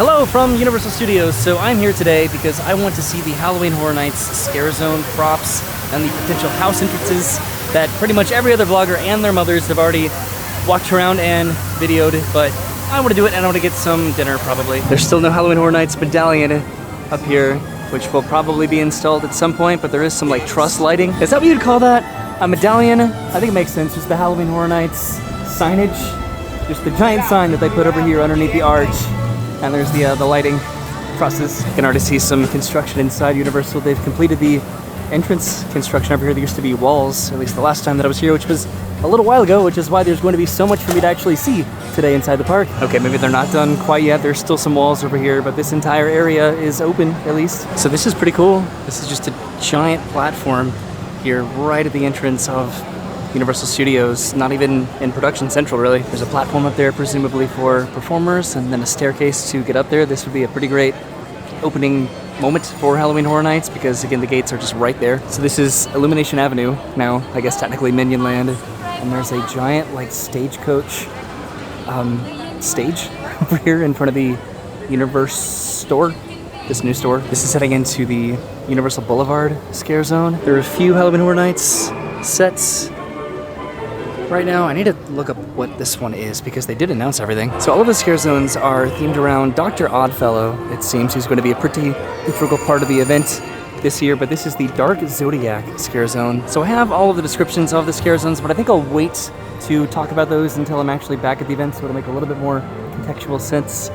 Hello from Universal Studios. So I'm here today because I want to see the Halloween Horror Nights scare zone props and the potential house entrances that pretty much every other vlogger and their mothers have already walked around and videoed, but I want to do it and I want to get some dinner probably. There's still no Halloween Horror Nights medallion up here, which will probably be installed at some point, but there is some like truss lighting. Is that what you'd call that? A medallion? I think it makes sense. Just the Halloween Horror Nights signage. Just the giant sign that they put over here underneath the arch. And there's the lighting trusses. You can already see some construction inside Universal. They've completed the entrance construction over here. There used to be walls, at least the last time that I was here, which was a little while ago, which is why there's going to be so much for me to actually see today inside the park. Okay, maybe they're not done quite yet. There's still some walls over here, but this entire area is open, at least. So this is pretty cool. This is just a giant platform here right at the entrance of Universal Studios, not even in Production Central, really. There's a platform up there, presumably for performers, and then a staircase to get up there. This would be a pretty great opening moment for Halloween Horror Nights because, again, the gates are just right there. So this is Illumination Avenue, now, I guess, technically Minion Land. And there's a giant, like, stagecoach stage over here in front of the Universe store, this new store. This is heading into the Universal Boulevard scare zone. There are a few Halloween Horror Nights sets right now. I need to look up what this one is because they did announce everything. So all of the scare zones are themed around Dr. Oddfellow, it seems, who's going to be a pretty integral part of the event this year, but this is the Dark Zodiac scare zone. So I have all of the descriptions of the scare zones, but I think I'll wait to talk about those until I'm actually back at the event so it'll make a little bit more contextual sense.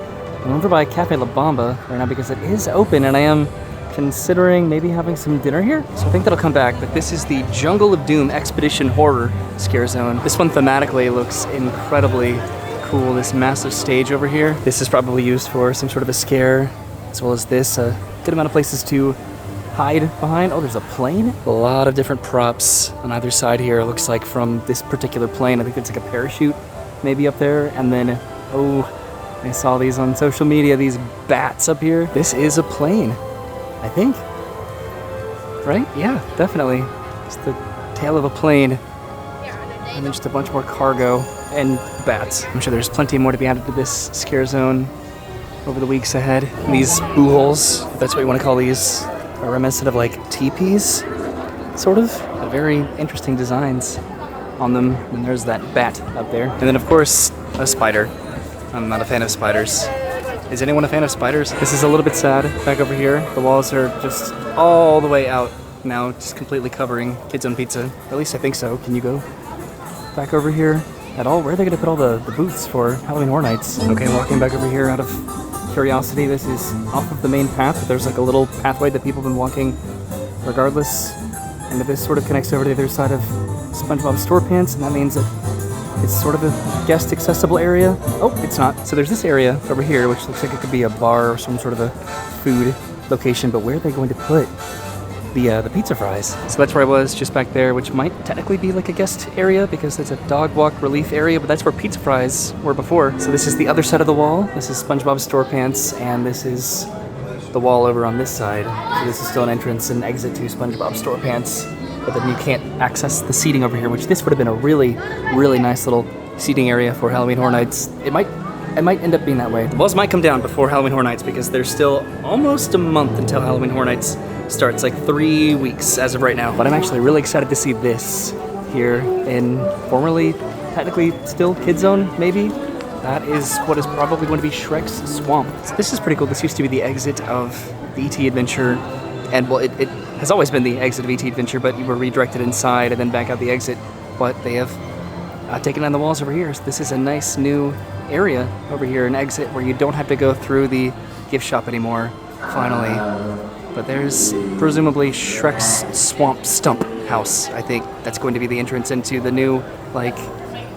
I'm over by Cafe La Bamba right now because it is open and I am considering maybe having some dinner here. So I think that'll come back, but this is the Jungle of Doom Expedition Horror scare zone. This one thematically looks incredibly cool. This massive stage over here. This is probably used for some sort of a scare, as well as this. A good amount of places to hide behind. Oh, there's a plane. A lot of different props on either side here. It looks like from this particular plane. I think it's like a parachute maybe up there. And then, oh, I saw these on social media, these bats up here. This is a plane, I think. Right? Yeah, definitely. It's the tail of a plane. And then just a bunch more cargo and bats. I'm sure there's plenty more to be added to this scare zone over the weeks ahead. These boo holes, if that's what you want to call these, are reminiscent of like teepees, sort of. Very interesting designs on them. And there's that bat up there. And then of course, a spider. I'm not a fan of spiders. Is anyone a fan of spiders? This is a little bit sad. Back over here, the walls are just all the way out now, just completely covering Kids on Pizza. At least I think so. Can you go back over here at all? Where are they gonna put all the booths for Halloween Horror Nights? Okay, walking back over here out of curiosity. This is off of the main path, but there's like a little pathway that people have been walking regardless. And this sort of connects over to the other side of SpongeBob SquarePants, and that means that it's sort of a guest accessible area. Oh, it's not. So there's this area over here, which looks like it could be a bar or some sort of a food location, but where are they going to put the pizza fries? So that's where I was, just back there, which might technically be like a guest area because it's a dog walk relief area, but that's where pizza fries were before. So this is the other side of the wall. This is SpongeBob SquarePants, and this is the wall over on this side. So this is still an entrance and exit to SpongeBob SquarePants, but then you can't access the seating over here, which this would have been a really, really nice little seating area for Halloween Horror Nights. It might end up being that way. The walls might come down before Halloween Horror Nights because there's still almost a month until Halloween Horror Nights starts, like 3 weeks as of right now. But I'm actually really excited to see this here in formerly, technically still Kid Zone, maybe? That is what is probably going to be Shrek's Swamp. So this is pretty cool. This used to be the exit of the E.T. Adventure, and well, it has always been the exit of E.T. Adventure, but you were redirected inside and then back out the exit. But they have taken down the walls over here. So this is a nice new area over here, an exit where you don't have to go through the gift shop anymore, finally. But there's presumably Shrek's Swamp Stump House. I think that's going to be the entrance into the new, like,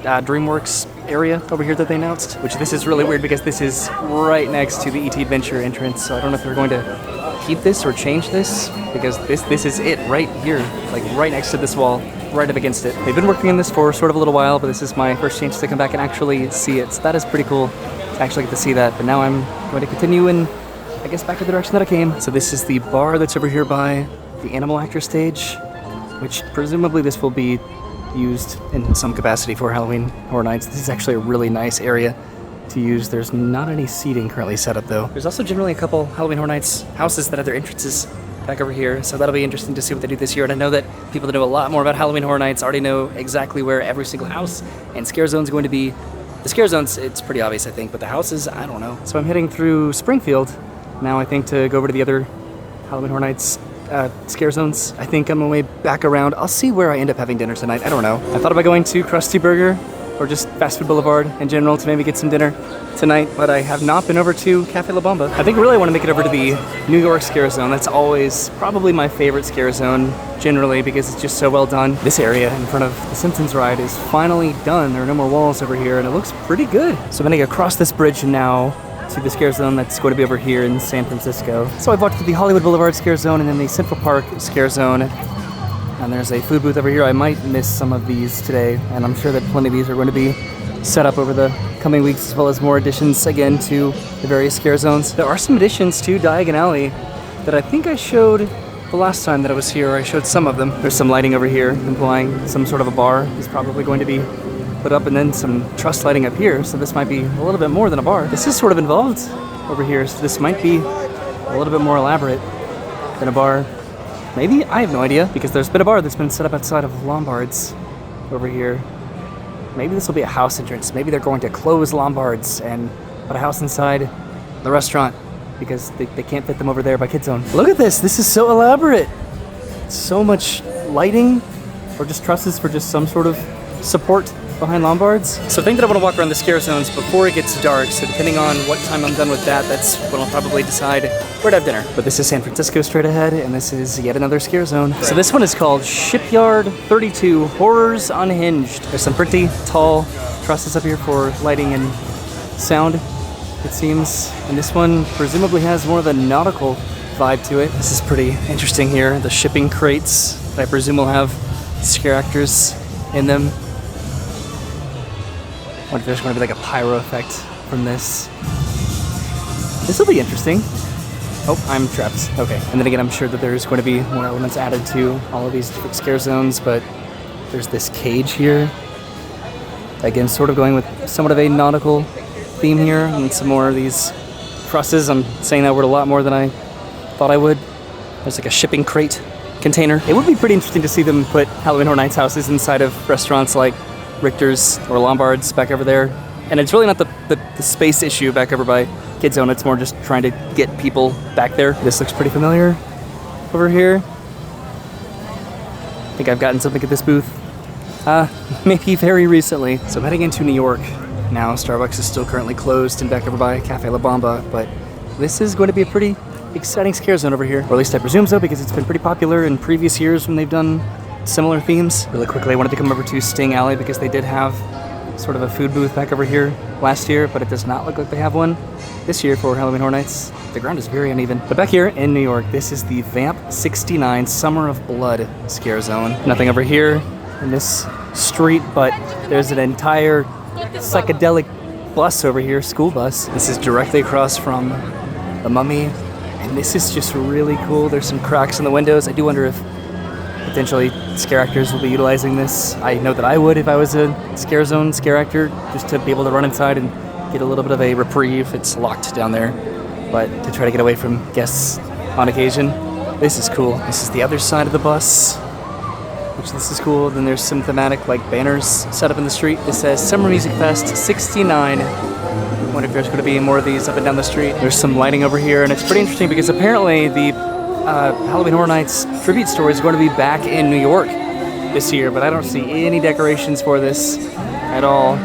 DreamWorks area over here that they announced, which this is really weird because this is right next to the E.T. Adventure entrance, so I don't know if they're going to keep this or change this, because this is it right here, like right next to this wall, right up against it. They've been working on this for sort of a little while, but this is my first chance to come back and actually see it, so that is pretty cool to actually get to see that. But now I'm going to continue in, I guess, back in the direction that I came. So this is the bar that's over here by the Animal Actor stage, which presumably this will be used in some capacity for Halloween Horror Nights. This is actually a really nice area to use. There's not any seating currently set up though. There's also generally a couple Halloween Horror Nights houses that have their entrances back over here, so that'll be interesting to see what they do this year. And I know that people that know a lot more about Halloween Horror Nights already know exactly where every single house and scare zone is going to be. The scare zones, it's pretty obvious, I think, but the houses, I don't know. So I'm heading through Springfield now, I think, to go over to the other Halloween Horror Nights scare zones. I think on my way back around, I'll see where I end up having dinner tonight. I don't know. I thought about going to Krusty Burger or just Fast Food Boulevard in general to maybe get some dinner tonight, but I have not been over to Cafe La Bamba. I think really I want to make it over to the New York scare zone. That's always probably my favorite scare zone generally because it's just so well done. This area in front of the Simpsons ride is finally done. There are no more walls over here and it looks pretty good. So I'm gonna cross this bridge now to the scare zone that's going to be over here in San Francisco. So I've walked through the Hollywood Boulevard scare zone and then the Central Park scare zone. And there's a food booth over here. I might miss some of these today, and I'm sure that plenty of these are going to be set up over the coming weeks, as well as more additions again to the various scare zones. There are some additions to Diagon Alley that I think I showed the last time that I was here. I showed some of them. There's some lighting over here implying some sort of a bar is probably going to be put up, and then some truss lighting up here, so this might be a little bit more than a bar. This is sort of involved over here, so this might be a little bit more elaborate than a bar. Maybe? I have no idea, because there's been a bar that's been set up outside of Lombard's over here. Maybe this will be a house entrance. Maybe they're going to close Lombard's and put a house inside the restaurant because they can't fit them over there by Kid Zone. Look at this. This is so elaborate. So much lighting, or just trusses for just some sort of support behind Lombard's. So I think that I want to walk around the scare zones before it gets dark, so depending on what time I'm done with that, that's when I'll probably decide where to have dinner. But this is San Francisco straight ahead, and this is yet another scare zone. So this one is called Shipyard 32 Horrors Unhinged. There's some pretty tall trusses up here for lighting and sound, it seems. And this one presumably has more of a nautical vibe to it. This is pretty interesting here. The shipping crates that I presume will have scare actors in them. I wonder if there's going to be like a pyro effect from this. This will be interesting. Oh, I'm trapped. Okay. And then again, I'm sure that there's going to be more elements added to all of these different scare zones, but there's this cage here. Again, sort of going with somewhat of a nautical theme here, and some more of these trusses. I'm saying that word a lot more than I thought I would. There's like a shipping crate container. It would be pretty interesting to see them put Halloween Horror Nights houses inside of restaurants like Richter's or Lombard's back over there. And it's really not the space issue back over by Kid Zone, it's more just trying to get people back there. This looks pretty familiar over here. I think I've gotten something at this booth maybe very recently. So I'm heading into New York now. Starbucks is still currently closed and back over by Cafe La Bamba, but this is going to be a pretty exciting scare zone over here, or at least I presume so, because it's been pretty popular in previous years when they've done similar themes. Really quickly, I wanted to come over to Sting Alley because they did have sort of a food booth back over here last year, but it does not look like they have one this year for Halloween Horror Nights. The ground is very uneven. But back here in New York, this is the Vamp 69 Summer of Blood scare zone. Nothing over here in this street, but there's an entire psychedelic bus over here, school bus. This is directly across from the Mummy, and this is just really cool. There's some cracks in the windows. I do wonder if potentially scare actors will be utilizing this. I know that I would if I was a scare zone scare actor, just to be able to run inside and get a little bit of a reprieve. It's locked down there, but to try to get away from guests on occasion. This is cool. This is the other side of the bus, which this is cool. Then there's some thematic like banners set up in the street. It says Summer Music Fest 69. I wonder if there's going to be more of these up and down the street. There's some lighting over here, and it's pretty interesting because apparently the Halloween Horror Nights tribute store is going to be back in New York this year, but I don't see any decorations for this at all.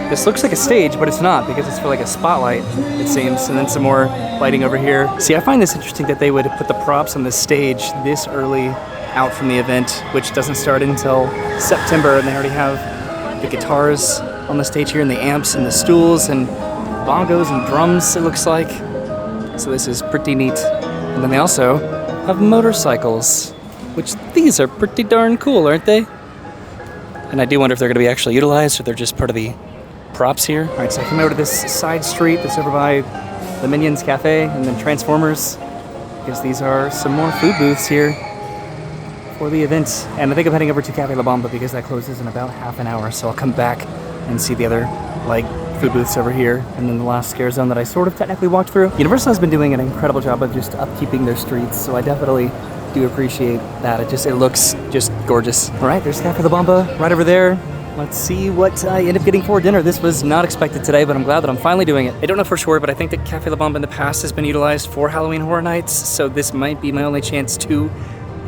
This looks like a stage, but it's not, because it's for like a spotlight, it seems, and then some more lighting over here. See, I find this interesting that they would put the props on the stage this early out from the event, which doesn't start until September, and they already have the guitars on the stage here, and the amps, and the stools, and bongos, and drums, it looks like. So this is pretty neat. And then they also have motorcycles, which these are pretty darn cool, aren't they? And I do wonder if they're going to be actually utilized, or they're just part of the props here. All right, so I came over to this side street that's over by the Minions Cafe and then Transformers, because these are some more food booths here for the event. And I think I'm heading over to Cafe La Bamba because that closes in about half an hour, so I'll come back and see the other like food booths over here, and then the last scare zone that I sort of technically walked through. Universal has been doing an incredible job of just upkeeping their streets, so I definitely do appreciate that. It looks just gorgeous. All right, there's Cafe La Bamba right over there. Let's see what I end up getting for dinner. This was not expected today, but I'm glad that I'm finally doing it. I don't know for sure, but I think that Cafe La Bamba in the past has been utilized for Halloween Horror Nights, so this might be my only chance to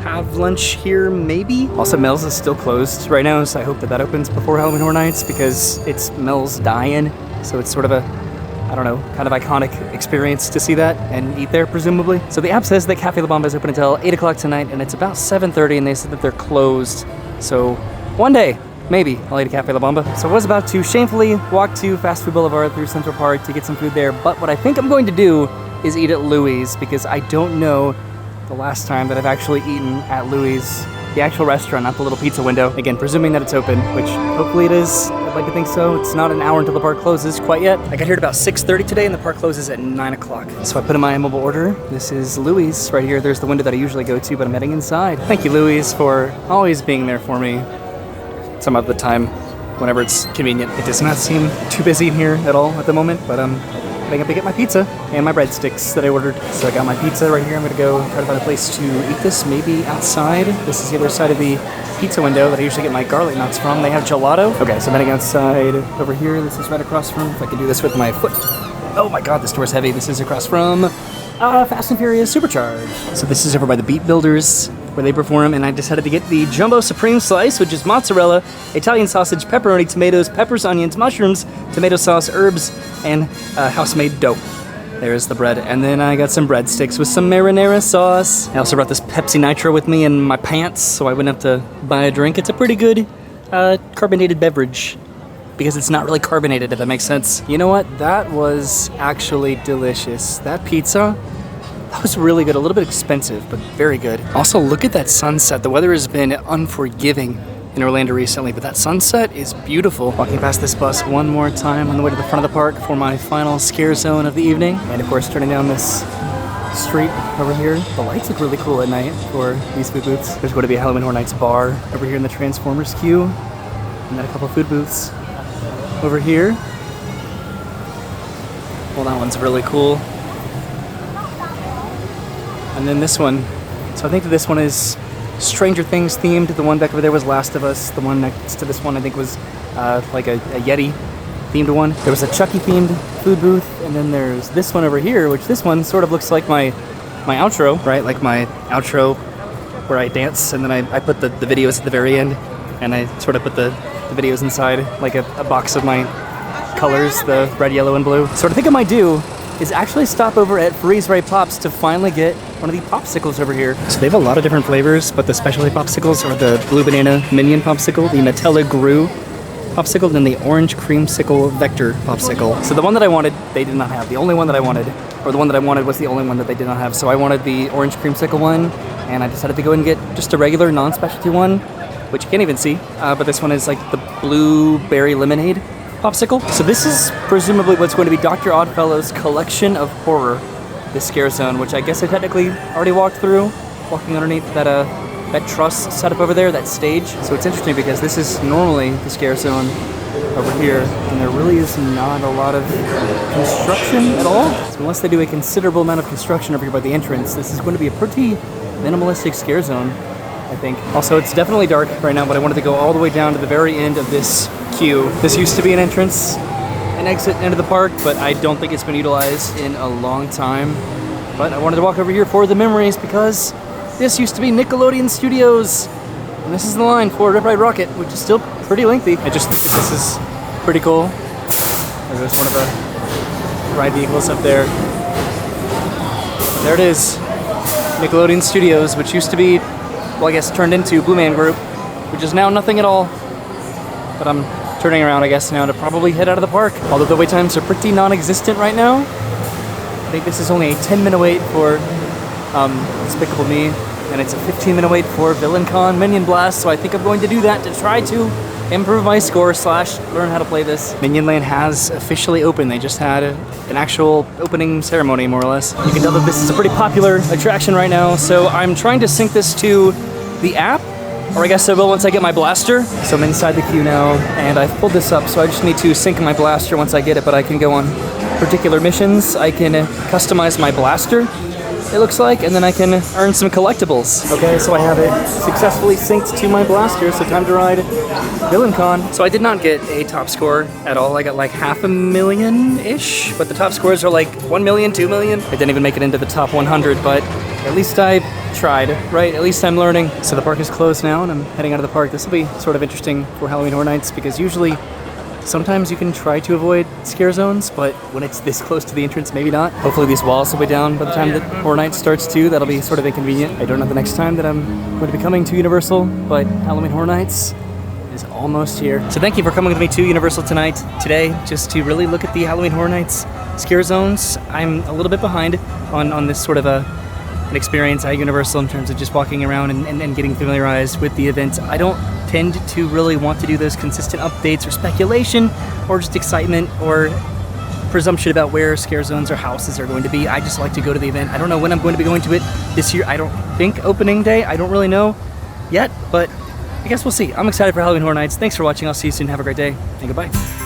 have lunch here, maybe? Also, Mel's is still closed right now, so I hope that that opens before Halloween Horror Nights because it's Mel's die-in, so it's sort of a, I don't know, kind of iconic experience to see that and eat there, presumably. So the app says that Cafe La Bamba is open until 8 o'clock tonight, and it's about 7:30, and they said that they're closed. So one day, maybe I'll eat at Cafe La Bamba. So I was about to shamefully walk to Fast Food Boulevard through Central Park to get some food there, but what I think I'm going to do is eat at Louie's because I don't know the last time that I've actually eaten at Louie's, the actual restaurant, not the little pizza window. Again, presuming that it's open, which hopefully it is. I'd like to think so. It's not an hour until the park closes quite yet. I got here at about 6:30 today and the park closes at 9 o'clock. So I put in my mobile order. This is Louie's right here. There's the window that I usually go to, but I'm heading inside. Thank you, Louie's, for always being there for me some of the time whenever it's convenient. It does not seem too busy in here at all at the moment, but I'm heading up to get my pizza and my breadsticks that I ordered. So I got my pizza right here. I'm gonna go try to find a place to eat this, maybe outside. This is the other side of the pizza window that I usually get my garlic nuts from. They have gelato. Okay, so I'm heading outside over here. This is right across from, if I can do this with my foot. Oh my God, this door's heavy. This is across from Fast and Furious Supercharged. So this is over by the Beat Builders where they perform, and I decided to get the Jumbo Supreme Slice, which is mozzarella, Italian sausage, pepperoni, tomatoes, peppers, onions, mushrooms, tomato sauce, herbs, and house-made dough. There's the bread. And then I got some breadsticks with some marinara sauce. I also brought this Pepsi Nitro with me in my pants, so I wouldn't have to buy a drink. It's a pretty good carbonated beverage, because it's not really carbonated, if that makes sense. You know what? That was actually delicious. That pizza, that was really good. A little bit expensive, but very good. Also, look at that sunset. The weather has been unforgiving in Orlando recently, but that sunset is beautiful. Walking past this bus one more time on the way to the front of the park for my final scare zone of the evening. And of course, turning down this street over here. The lights look really cool at night for these food booths. There's going to be a Halloween Horror Nights bar over here in the Transformers queue. And then a couple food booths over here. Well, that one's really cool. And then this one. So I think that this one is Stranger Things themed. The one back over there was Last of Us. The one next to this one I think was like a Yeti themed one. There was a Chucky themed food booth, and then there's this one over here, which this one sort of looks like my outro, right? Like my outro where I dance, and then I put the videos at the very end, and I sort of put the videos inside like a box of my colors, the red, yellow, and blue. So what I think I might do is actually stop over at Freeze Ray Pops to finally get one of the popsicles over here. So they have a lot of different flavors, but the specialty popsicles are the Blue Banana Minion Popsicle, the Nutella Gru Popsicle, and then the Orange Creamsicle Vector Popsicle. So the one that I wanted, they did not have. The only one that I wanted, or the one that I wanted was the only one that they did not have. So I wanted the Orange Creamsicle one, and I decided to go and get just a regular non-specialty one, which you can't even see, but this one is like the Blueberry Lemonade Popsicle. So this is presumably what's going to be Dr. Oddfellow's Collection of Horror, this scare zone, which I guess I technically already walked through, walking underneath that truss setup over there, that stage. So it's interesting because this is normally the scare zone over here, and there really is not a lot of construction at all. So unless they do a considerable amount of construction over here by the entrance, this is going to be a pretty minimalistic scare zone, I think. Also, it's definitely dark right now, but I wanted to go all the way down to the very end of this queue. This used to be an entrance and exit into the park, but I don't think it's been utilized in a long time. But I wanted to walk over here for the memories because this used to be Nickelodeon Studios. And this is the line for Rip Ride Rocket, which is still pretty lengthy. I just think that this is pretty cool. There's one of the ride vehicles up there. There it is. Nickelodeon Studios, which used to be, well, I guess turned into Blue Man Group, which is now nothing at all. But I'm turning around, I guess, now to probably head out of the park. Although the wait times are pretty non-existent right now. I think this is only a 10-minute wait for Despicable Me, and it's a 15-minute wait for Villain Con Minion Blast, so I think I'm going to do that to try to improve my score / learn how to play this. Minion Land has officially opened. They just had an actual opening ceremony, more or less. You can tell that this is a pretty popular attraction right now, so I'm trying to sync this to the app, Or I guess I will once I get my blaster. So I'm inside the queue now, and I've pulled this up, so I just need to sync my blaster once I get it, but I can go on particular missions. I can customize my blaster, it looks like, and then I can earn some collectibles. Okay, so I have it successfully synced to my blaster, so time to ride VillainCon. So I did not get a top score at all. I got like 500,000-ish, but the top scores are like 1 million, 2 million. I didn't even make it into the top 100, but at least I tried, right? At least I'm learning. So the park is closed now, and I'm heading out of the park. This will be sort of interesting for Halloween Horror Nights, because usually sometimes you can try to avoid scare zones, but when it's this close to the entrance, maybe not. Hopefully these walls will be down by the time that Horror Nights starts too. That'll be sort of inconvenient. I don't know the next time that I'm going to be coming to Universal, but Halloween Horror Nights is almost here. So thank you for coming with me to Universal today, just to really look at the Halloween Horror Nights scare zones. I'm a little bit behind on this sort of an experience at Universal in terms of just walking around and getting familiarized with the event. I don't tend to really want to do those consistent updates or speculation or just excitement or presumption about where scare zones or houses are going to be. I just like to go to the event. I don't know when I'm going to be going to it this year. I don't think opening day. I don't really know yet, but I guess we'll see. I'm excited for Halloween Horror Nights. Thanks for watching. I'll see you soon. Have a great day, and goodbye.